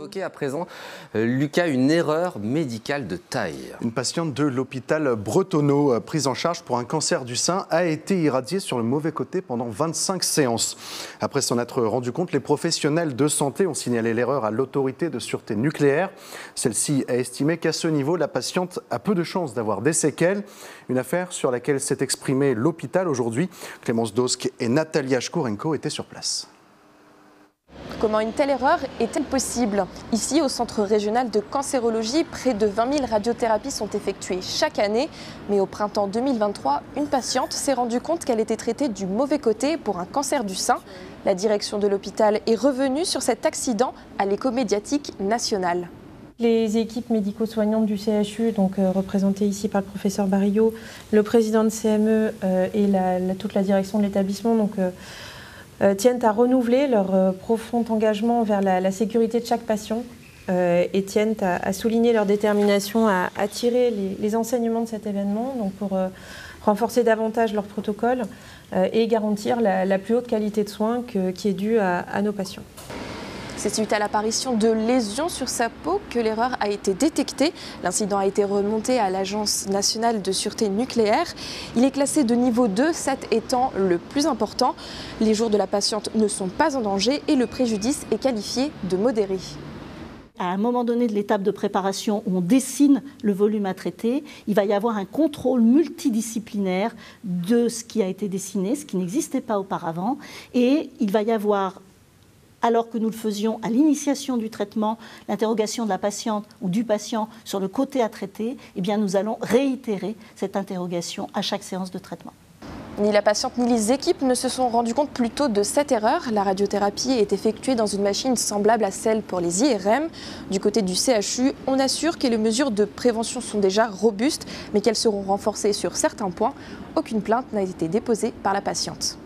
Évoquez à présent, Lucas, une erreur médicale de taille. Une patiente de l'hôpital Bretonneau, prise en charge pour un cancer du sein, a été irradiée sur le mauvais côté pendant 25 séances. Après s'en être rendu compte, les professionnels de santé ont signalé l'erreur à l'autorité de sûreté nucléaire. Celle-ci a estimé qu'à ce niveau, la patiente a peu de chances d'avoir des séquelles. Une affaire sur laquelle s'est exprimé l'hôpital aujourd'hui. Clémence Dosque et Natalia Shkourenko étaient sur place. Comment une telle erreur est-elle possible? Ici, au Centre régional de cancérologie, près de 20 000 radiothérapies sont effectuées chaque année. Mais au printemps 2023, une patiente s'est rendue compte qu'elle était traitée du mauvais côté pour un cancer du sein. La direction de l'hôpital est revenue sur cet accident à l'écho médiatique national. Les équipes médico-soignantes du CHU, donc représentées ici par le professeur Barillot, le président de CME et toute la direction de l'établissement, tiennent à renouveler leur profond engagement vers la sécurité de chaque patient et tiennent à souligner leur détermination à tirer les enseignements de cet événement pour renforcer davantage leur protocole et garantir la plus haute qualité de soins qui est due à nos patients. C'est suite à l'apparition de lésions sur sa peau que l'erreur a été détectée. L'incident a été remonté à l'Agence nationale de sûreté nucléaire. Il est classé de niveau 2, 7 étant le plus important. Les jours de la patiente ne sont pas en danger et le préjudice est qualifié de modéré. À un moment donné de l'étape de préparation où on dessine le volume à traiter, il va y avoir un contrôle multidisciplinaire de ce qui a été dessiné, ce qui n'existait pas auparavant. Et il va y avoir, alors que nous le faisions à l'initiation du traitement, l'interrogation de la patiente ou du patient sur le côté à traiter, eh bien nous allons réitérer cette interrogation à chaque séance de traitement. Ni la patiente ni les équipes ne se sont rendus compte plus tôt de cette erreur. La radiothérapie est effectuée dans une machine semblable à celle pour les IRM. Du côté du CHU, on assure que les mesures de prévention sont déjà robustes, mais qu'elles seront renforcées sur certains points. Aucune plainte n'a été déposée par la patiente.